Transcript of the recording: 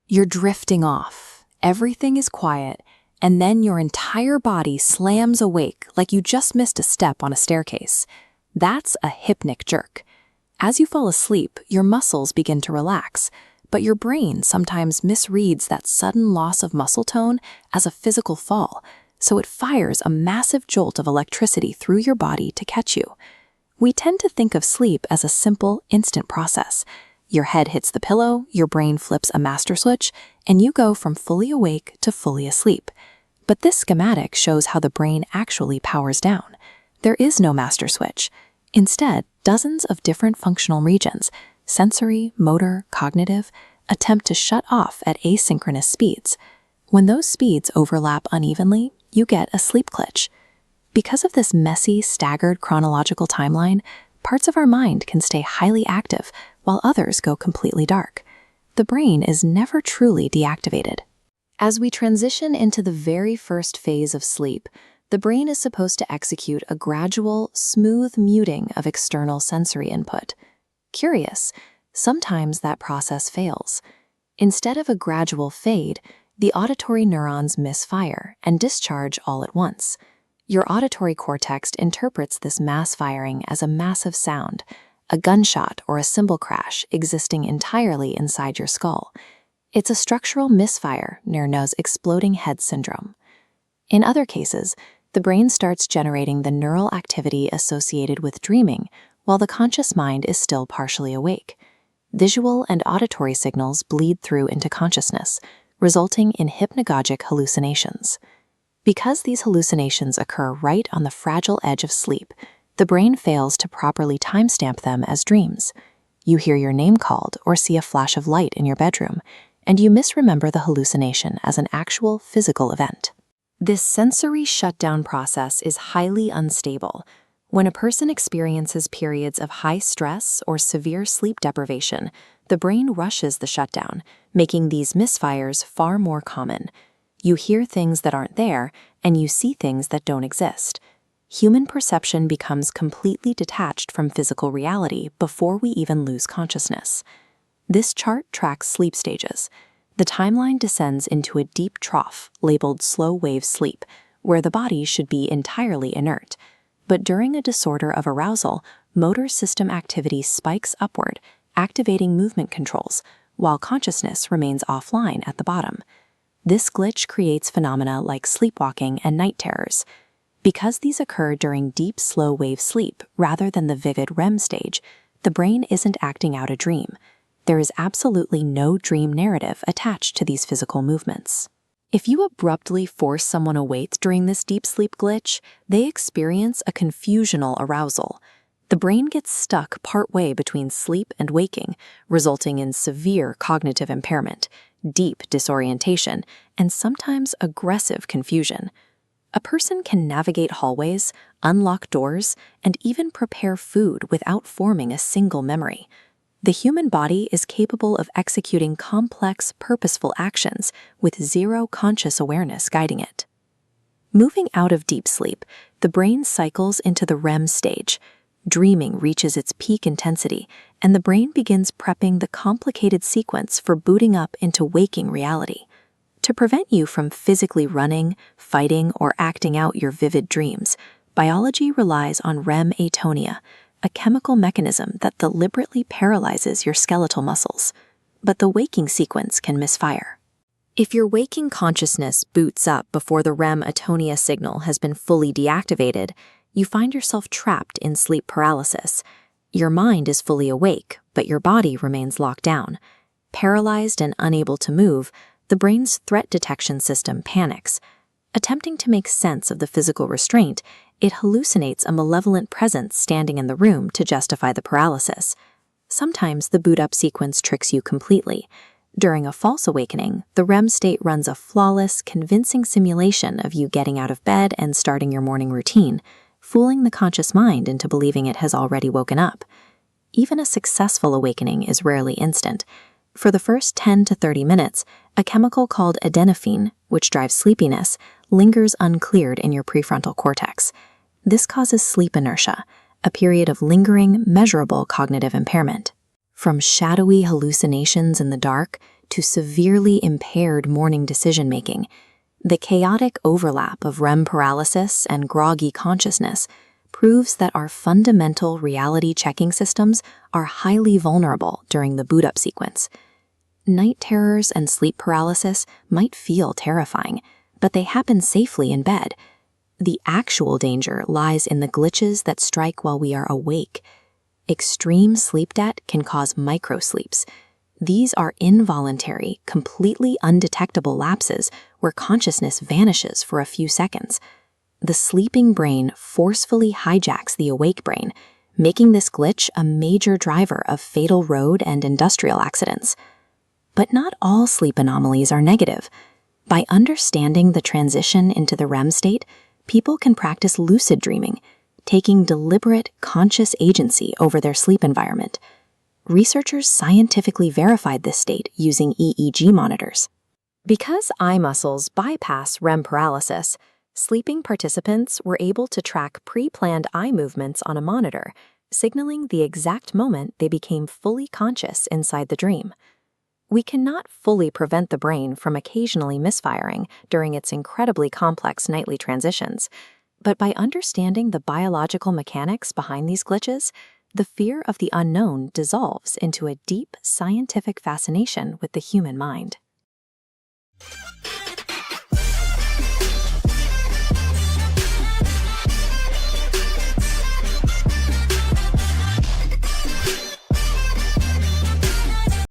You're drifting off. Everything is quiet, and then your entire body slams awake like you just missed a step on a staircase. That's a hypnic jerk. As you fall asleep, your muscles begin to relax, but your brain sometimes misreads that sudden loss of muscle tone as a physical fall, so it fires a massive jolt of electricity through your body to catch you. We tend to think of sleep as a simple, instant process. Your head hits the pillow, your brain flips a master switch, and you go from fully awake to fully asleep. But this schematic shows how the brain actually powers down. There is no master switch. Instead, dozens of different functional regions, sensory, motor, cognitive, attempt to shut off at asynchronous speeds. When those speeds overlap unevenly, you get a sleep glitch. Because of this messy, staggered chronological timeline, parts of our mind can stay highly active while others go completely dark. The brain is never truly deactivated. As we transition into the very first phase of sleep, the brain is supposed to execute a gradual, smooth muting of external sensory input. Curious, sometimes that process fails. Instead of a gradual fade, the auditory neurons misfire and discharge all at once. Your auditory cortex interprets this mass firing as a massive sound, a gunshot or a cymbal crash existing entirely inside your skull. It's a structural misfire known as exploding head syndrome. In other cases, the brain starts generating the neural activity associated with dreaming while the conscious mind is still partially awake. Visual and auditory signals bleed through into consciousness, resulting in hypnagogic hallucinations. Because these hallucinations occur right on the fragile edge of sleep, the brain fails to properly timestamp them as dreams. You hear your name called or see a flash of light in your bedroom, and you misremember the hallucination as an actual physical event. This sensory shutdown process is highly unstable. When a person experiences periods of high stress or severe sleep deprivation, the brain rushes the shutdown, making these misfires far more common. You hear things that aren't there, and you see things that don't exist. Human perception becomes completely detached from physical reality before we even lose consciousness. This chart tracks sleep stages. The timeline descends into a deep trough labeled slow-wave sleep, where the body should be entirely inert. But during a disorder of arousal, motor system activity spikes upward, activating movement controls, while consciousness remains offline at the bottom. This glitch creates phenomena like sleepwalking and night terrors. Because these occur during deep, slow-wave sleep rather than the vivid REM stage, the brain isn't acting out a dream. There is absolutely no dream narrative attached to these physical movements. If you abruptly force someone awake during this deep sleep glitch, they experience a confusional arousal. The brain gets stuck partway between sleep and waking, resulting in severe cognitive impairment, deep disorientation, and sometimes aggressive confusion. A person can navigate hallways, unlock doors, and even prepare food without forming a single memory. The human body is capable of executing complex, purposeful actions with zero conscious awareness guiding it. Moving out of deep sleep, the brain cycles into the REM stage. Dreaming reaches its peak intensity, and the brain begins prepping the complicated sequence for booting up into waking reality. To prevent you from physically running, fighting, or acting out your vivid dreams, biology relies on REM atonia, a chemical mechanism that deliberately paralyzes your skeletal muscles. But the waking sequence can misfire. If your waking consciousness boots up before the REM atonia signal has been fully deactivated, you find yourself trapped in sleep paralysis. Your mind is fully awake, but your body remains locked down. Paralyzed and unable to move, the brain's threat detection system panics. Attempting to make sense of the physical restraint, it hallucinates a malevolent presence standing in the room to justify the paralysis. Sometimes the boot-up sequence tricks you completely. During a false awakening, the REM state runs a flawless, convincing simulation of you getting out of bed and starting your morning routine, fooling the conscious mind into believing it has already woken up. Even a successful awakening is rarely instant. For the first 10 to 30 minutes, a chemical called adenosine, which drives sleepiness, lingers uncleared in your prefrontal cortex. This causes sleep inertia, a period of lingering, measurable cognitive impairment. From shadowy hallucinations in the dark to severely impaired morning decision-making. The chaotic overlap of REM paralysis and groggy consciousness proves that our fundamental reality-checking systems are highly vulnerable during the boot-up sequence. Night terrors and sleep paralysis might feel terrifying, but they happen safely in bed. The actual danger lies in the glitches that strike while we are awake. Extreme sleep debt can cause microsleeps. These are involuntary, completely undetectable lapses where consciousness vanishes for a few seconds. The sleeping brain forcefully hijacks the awake brain, making this glitch a major driver of fatal road and industrial accidents. But not all sleep anomalies are negative. By understanding the transition into the REM state, people can practice lucid dreaming, taking deliberate, conscious agency over their sleep environment. Researchers scientifically verified this state using EEG monitors. Because eye muscles bypass REM paralysis, sleeping participants were able to track pre-planned eye movements on a monitor, signaling the exact moment they became fully conscious inside the dream. We cannot fully prevent the brain from occasionally misfiring during its incredibly complex nightly transitions, but by understanding the biological mechanics behind these glitches, the fear of the unknown dissolves into a deep scientific fascination with the human mind.